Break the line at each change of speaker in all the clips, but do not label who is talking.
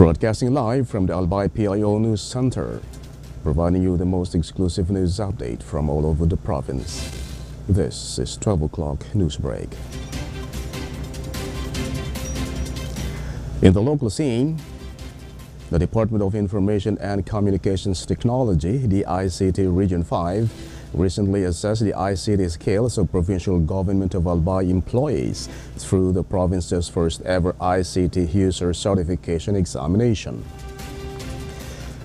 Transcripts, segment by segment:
Broadcasting live from the Albay PIO News Center, providing you the most exclusive news update from all over the province. This is 12 o'clock Newsbreak. In the local scene, the Department of Information and Communications Technology, the ICT Region 5, recently assessed the ICT skills of provincial government of Albay employees through the province's first ever ICT user certification examination.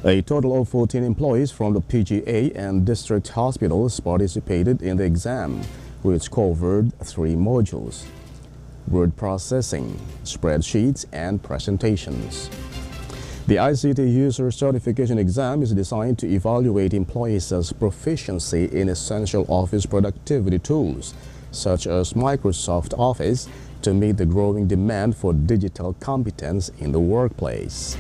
A total of 14 employees from the PGA and district hospitals participated in the exam, which covered 3 modules: word processing, spreadsheets, and presentations. The ICT user certification exam is designed to evaluate employees' proficiency in essential office productivity tools, such as Microsoft Office, to meet the growing demand for digital competence in the workplace.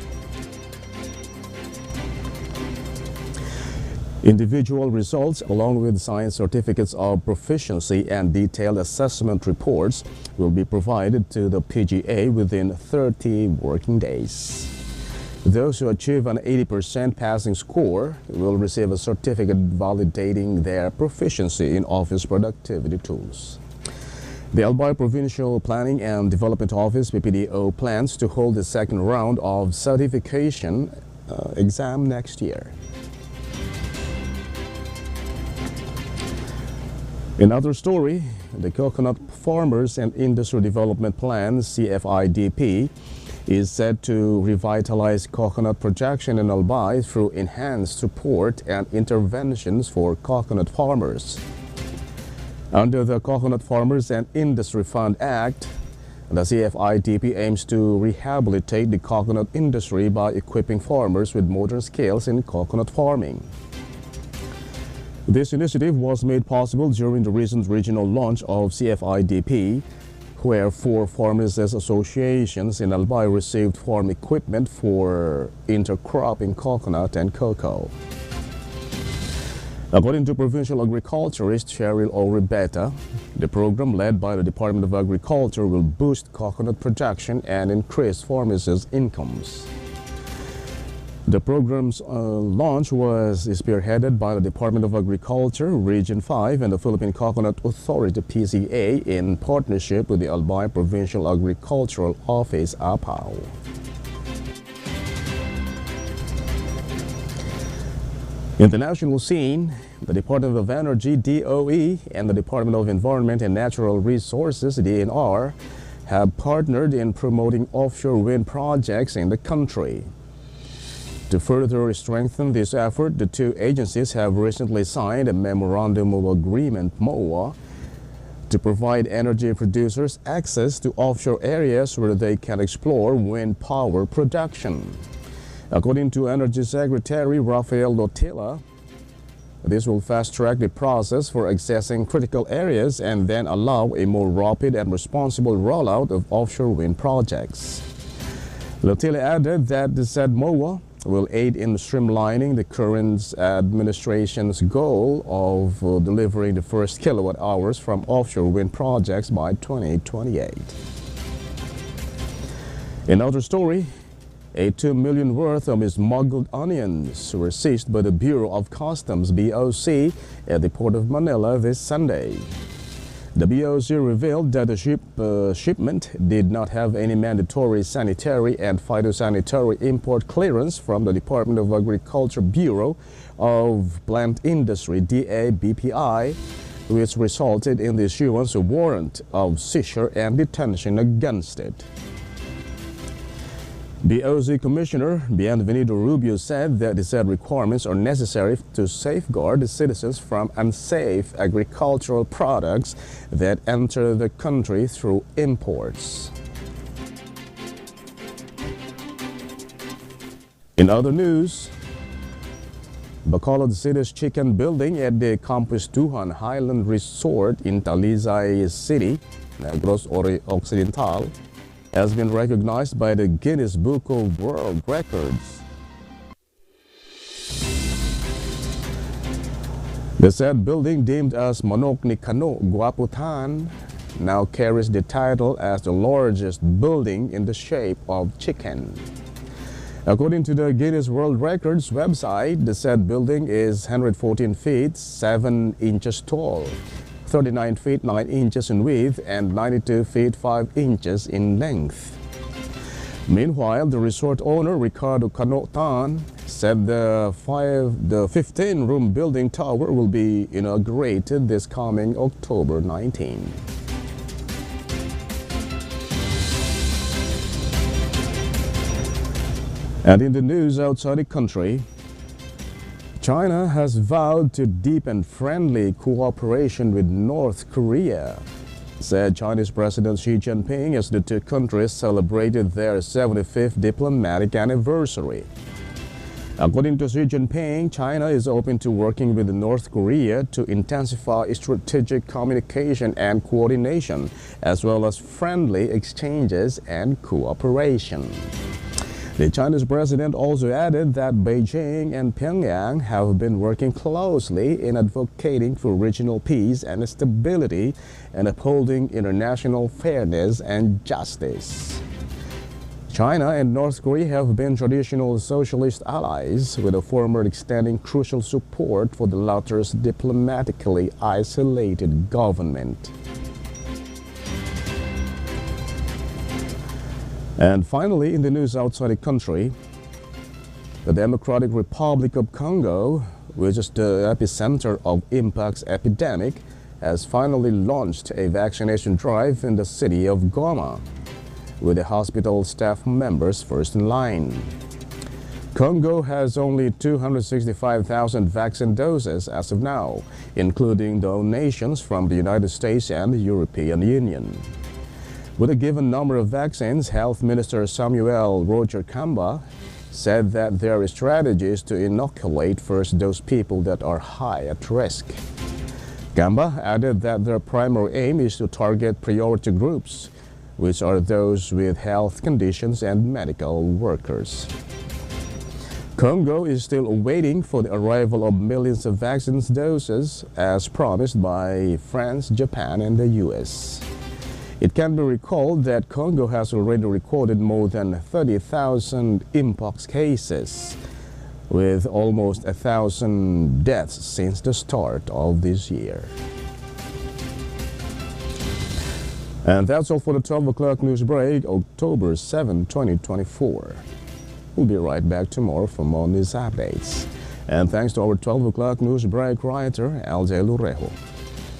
Individual results, along with signed certificates of proficiency and detailed assessment reports, will be provided to the PGA within 30 working days. Those who achieve an 80% passing score will receive a certificate validating their proficiency in office productivity tools. The Albay Provincial Planning and Development Office, PPDO, plans to hold the second round of certification exam next year. Another story, the Coconut Farmers and Industry Development Plan, CFIDP, is set to revitalize coconut production in Albay through enhanced support and interventions for coconut farmers. Under the Coconut Farmers and Industry Fund Act, the CFIDP aims to rehabilitate the coconut industry by equipping farmers with modern skills in coconut farming. This initiative was made possible during the recent regional launch of CFIDP, where 4 farmers' associations in Albay received farm equipment for intercropping coconut and cocoa. According to Provincial Agriculturist Cheryl Oribeta, the program led by the Department of Agriculture will boost coconut production and increase farmers' incomes. The program's launch was spearheaded by the Department of Agriculture, Region 5, and the Philippine Coconut Authority, PCA, in partnership with the Albay Provincial Agricultural Office, APAO. In the national scene, the Department of Energy, DOE, and the Department of Environment and Natural Resources, DNR, have partnered in promoting offshore wind projects in the country. To further strengthen this effort, the 2 agencies have recently signed a Memorandum of Agreement, MOA, to provide energy producers access to offshore areas where they can explore wind power production. According to Energy Secretary Rafael Lotila, this will fast-track the process for accessing critical areas and then allow a more rapid and responsible rollout of offshore wind projects. Lotila added that the said MOA will aid in streamlining the current administration's goal of delivering the first kilowatt hours from offshore wind projects by 2028. Another story, a 2 million worth of smuggled onions were seized by the Bureau of Customs, BOC, at the Port of Manila this Sunday. The BOC revealed that the shipment did not have any mandatory sanitary and phytosanitary import clearance from the Department of Agriculture Bureau of Plant Industry, DA-BPI, which resulted in the issuance of warrant of seizure and detention against it. BOC Commissioner Bienvenido Rubio said that the said requirements are necessary to safeguard the citizens from unsafe agricultural products that enter the country through imports. In other news, Bacolod City's chicken building at the Campus Tuhan Highland Resort in Talisay City, Negros Occidental, has been recognized by the Guinness Book of World Records. The said building, deemed as Manok ni Kano Guaputan, now carries the title as the largest building in the shape of chicken. According to the Guinness World Records website, the said building is 114 feet 7 inches tall, 39 feet 9 inches in width, and 92 feet 5 inches in length. Meanwhile, the resort owner, Ricardo Canotan, said the 15-room building tower will be inaugurated this coming October 19. And in the news outside the country, China has vowed to deepen friendly cooperation with North Korea, said Chinese President Xi Jinping as the two countries celebrated their 75th diplomatic anniversary. According to Xi Jinping, China is open to working with North Korea to intensify strategic communication and coordination, as well as friendly exchanges and cooperation. The Chinese president also added that Beijing and Pyongyang have been working closely in advocating for regional peace and stability and upholding international fairness and justice. China and North Korea have been traditional socialist allies, with the former extending crucial support for the latter's diplomatically isolated government. And finally, in the news outside the country, the Democratic Republic of Congo, which is the epicenter of Mpox epidemic, has finally launched a vaccination drive in the city of Goma, with the hospital staff members first in line. Congo has only 265,000 vaccine doses as of now, including donations from the United States and the European Union. With a given number of vaccines, Health Minister Samuel Roger Kamba said that their strategy is to inoculate first those people that are high at risk. Kamba added that their primary aim is to target priority groups, which are those with health conditions and medical workers. Congo is still waiting for the arrival of millions of vaccine doses, as promised by France, Japan, and the US. It can be recalled that Congo has already recorded more than 30,000 Mpox cases, with almost 1,000 deaths since the start of this year. And that's all for the 12 o'clock news break, October 7, 2024. We'll be right back tomorrow for more news updates. And thanks to our 12 o'clock news break writer, Albay Lurejo.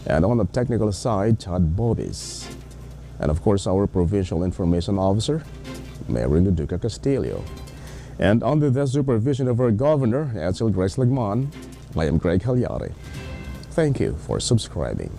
And on the technical side, Chad Bobis. And of course, our Provincial Information Officer, Mary Luduca Castillo. And under the supervision of our Governor, Etzel Grace Lagman, I am Greg Hallare. Thank you for subscribing.